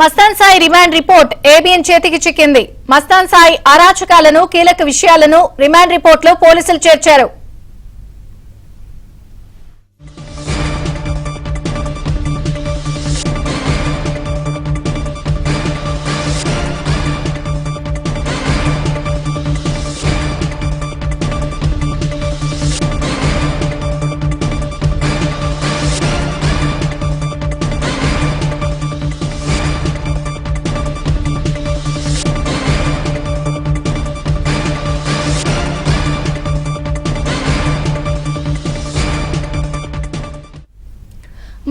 Mastan Sai remand report ABN చేతికి చిక్కింది. మస్తాన్ సాయి అరాచకాలను, కీలక విషయాలను రిమాండ్ రిపోర్టులో పోలీసులు చేర్చారు.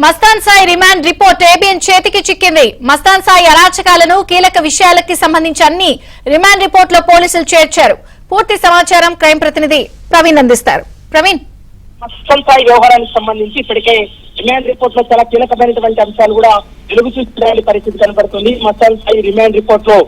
Mastan Sai remand report ABN చేతికి చిక్కింది. మస్తాన్ సాయి అరాచకాలను, కీలక విషయాలకి సంబంధించి అన్ని రిమాండ్ రిపోర్టులో పోలీసులు చేర్చారు. పూర్తి సమాచారం క్రైమ్ ప్రతినిధి ప్రవీణ్ అందిస్తారు. ప్రవీణ్, మస్తాన్ సాయి వ్యవహారానికి సంబంధించి ఇప్పటికే రిమాండ్ రిపోర్ట్ లో చాలా కీలకమైనటువంటి అంశాలు కూడా వెలుగు చూస్తున్న పరిస్థితి కనబడుతుంది. మస్తాన్ సాయి రిమాండ్ రిపోర్ట్ లో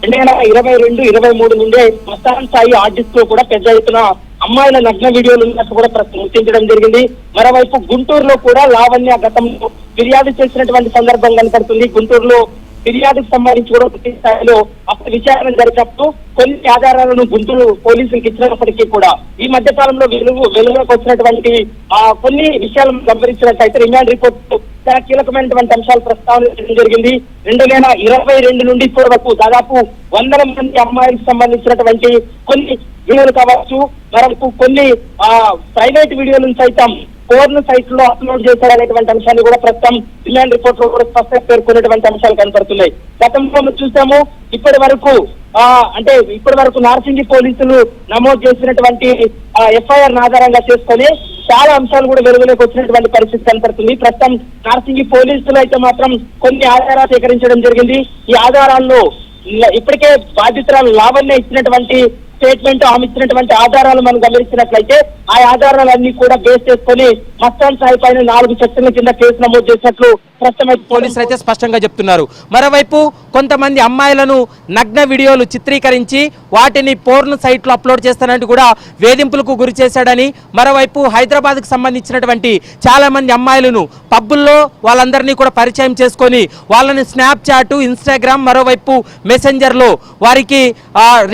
2022-23 నుండే మస్తాన్ సాయి ఆర్టిస్ట్ లో కూడా పెద్ద ఎత్తున అమ్మాయిల నగ్న వీడియోలు ఉన్నట్టు కూడా గుర్తించడం జరిగింది. మరోవైపు గుంటూరులో కూడా లావణ్య గతంలో ఫిర్యాదు చేసినటువంటి సందర్భం కనపడుతుంది. గుంటూరులో ఫిర్యాదుకు సంబంధించి కూడా పూర్తి స్థాయిలో అప్పుడు విచారణ జరిగినప్పుడు కొన్ని ఆధారాలను గుంటూరు పోలీసులకు ఇచ్చినప్పటికీ కూడా ఈ మధ్య కాలంలో వెలుగులోకి వచ్చినటువంటి కొన్ని విషయాలను గమనించినట్లయితే రిమాండ్ రిపోర్ట్ చాలా కీలకమైనటువంటి అంశాలు ప్రస్తావన జరిగింది. 2022 నుండి ఇప్పటి వరకు దాదాపు 100 మంది అమ్మాయిలకు సంబంధించినటువంటి కొన్ని వీడియోలు కావచ్చు, మరొక కొన్ని ప్రైవేట్ వీడియోలను సైతం పోర్న్ సైట్ లో అప్లోడ్ చేశారనేటువంటి అంశాన్ని కూడా ప్రస్తుతం రిమాండ్ రిపోర్ట్ లో కూడా స్పష్టంగా పేర్కొనేటువంటి అంశాలు కనపడుతున్నాయి. గతంలో చూసాము ఇప్పటి వరకు నార్సింగి పోలీసులు నమోదు చేసినటువంటి ఎఫ్ఐఆర్ ఆధారంగా చేసుకొని చాలా అంశాలు కూడా వెలుగులోకి వచ్చినటువంటి పరిస్థితి కనపడుతుంది. ప్రస్తుతం నార్సింగి పోలీసులు అయితే మాత్రం కొన్ని ఆధారాలు సేకరించడం జరిగింది. ఈ ఆధారాల్లో ఇప్పటికే బాధితురాలు లావణ్య ఇచ్చినటువంటి స్టేట్మెంట్, ఆమె ఇచ్చినటువంటి ఆధారాలు మనం గమనించినట్లయితే ఆ ఆధారాలన్నీ కూడా బేస్ చేసుకొని మస్తాన్ సాయి పైన 4 సెక్షన్ల కింద కేసు నమోదు చేసినట్లు పోలీసులు అయితే స్పష్టంగా చెప్తున్నారు. మరోవైపు కొంతమంది అమ్మాయిలను నగ్న వీడియోలు చిత్రీకరించి వాటిని పోర్న్ సైట్ లో అప్లోడ్ చేస్తానంటూ కూడా వేధింపులకు గురి చేశాడని, మరోవైపు హైదరాబాద్ కు సంబంధించినటువంటి చాలా మంది అమ్మాయిలను పబ్బుల్లో వాళ్ళందరినీ కూడా పరిచయం చేసుకొని వాళ్ళని స్నాప్ చాట్, ఇన్స్టాగ్రామ్, మరోవైపు మెసెంజర్ లో వారికి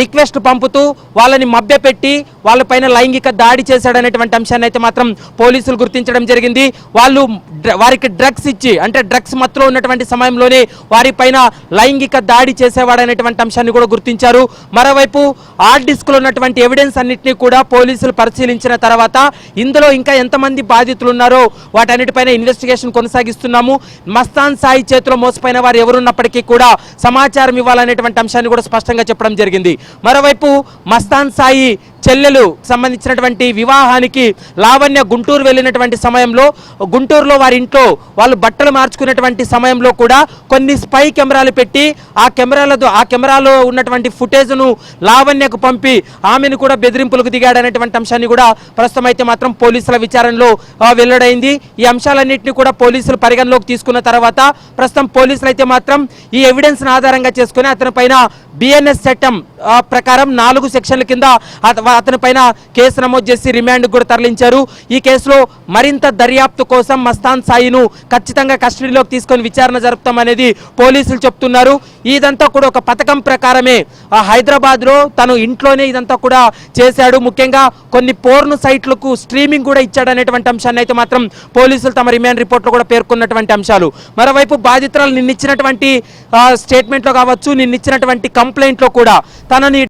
రిక్వెస్ట్ పంపుతూ వాళ్ళని మభ్యపెట్టి వాళ్ళపైన లైంగిక దాడి చేశాడనేటువంటి అంశాన్ని అయితే మాత్రం పోలీసులు గుర్తించడం జరిగింది. వారికి డ్రగ్స్ ఇచ్చి, అంటే డ్రగ్స్ మత్తులో ఉన్నటువంటి సమయంలోనే వారిపైన లైంగిక దాడి చేసేవాడనేటువంటి అంశాన్ని కూడా గుర్తించారు. మరోవైపు హార్డ్ డిస్క్ లో ఉన్నటువంటి ఎవిడెన్స్ అన్నింటినీ కూడా పోలీసులు పరిశీలించిన తర్వాత ఇందులో ఇంకా ఎంతమంది బాధితులు ఉన్నారో వాటన్నిటిపైన ఇన్వెస్టిగేషన్ కొనసాగిస్తున్నాము. మస్తాన్ సాయి చేతిలో మోసపోయిన వారు ఎవరున్నప్పటికీ కూడా సమాచారం ఇవ్వాలనేటువంటి అంశాన్ని కూడా స్పష్టంగా చెప్పడం జరిగింది. మరోవైపు మస్తాన్ సాయి చెల్లెలు సంబంధించినటువంటి వివాహానికి లావణ్య గుంటూరు వెళ్ళినటువంటి సమయంలో గుంటూరులో వారి ఇంట్లో వాళ్ళు బట్టలు మార్చుకునేటువంటి సమయంలో కూడా కొన్ని స్పై కెమెరాలు పెట్టి ఆ కెమెరాలో ఉన్నటువంటి ఫుటేజ్ను లావణ్యకు పంపి ఆమెను కూడా బెదిరింపులకు దిగాడనేటువంటి అంశాన్ని కూడా ప్రస్తుతం అయితే మాత్రం పోలీసుల విచారణలో వెల్లడైంది. ఈ అంశాలన్నింటినీ కూడా పోలీసులు పరిగణలోకి తీసుకున్న తర్వాత ప్రస్తుతం పోలీసులు అయితే మాత్రం ఈ ఎవిడెన్స్ ఆధారంగా చేసుకుని అతని పైన బిఎన్ఎస్ చట్టం ప్రకారం 4 సెక్షన్ల కింద అతని పైన కేసు నమోదు చేసి రిమాండ్ కూడా తరలించారు. ఈ కేసులో మరింత దర్యాప్తు కోసం మస్తాన్ సాయిను ఖచ్చితంగా కస్టడీలోకి తీసుకొని విచారణ జరుపుతామనేది పోలీసులు చెప్తున్నారు. ఇదంతా కూడా ఒక పథకం ప్రకారమే హైదరాబాద్ లో తను ఇంట్లోనే ఇదంతా కూడా చేశాడు. ముఖ్యంగా కొన్ని పోర్న్ సైట్లకు స్ట్రీమింగ్ కూడా ఇచ్చాడనేటువంటి అంశాన్ని అయితే మాత్రం పోలీసులు తమ రిమాండ్ రిపోర్ట్ లో కూడా పేర్కొన్నటువంటి అంశాలు. మరోవైపు బాధితురాలు నిన్నిచ్చినటువంటి స్టేట్మెంట్ లో కావచ్చు, నిన్నిచ్చినటువంటి కంప్లైంట్ లో కూడా తనని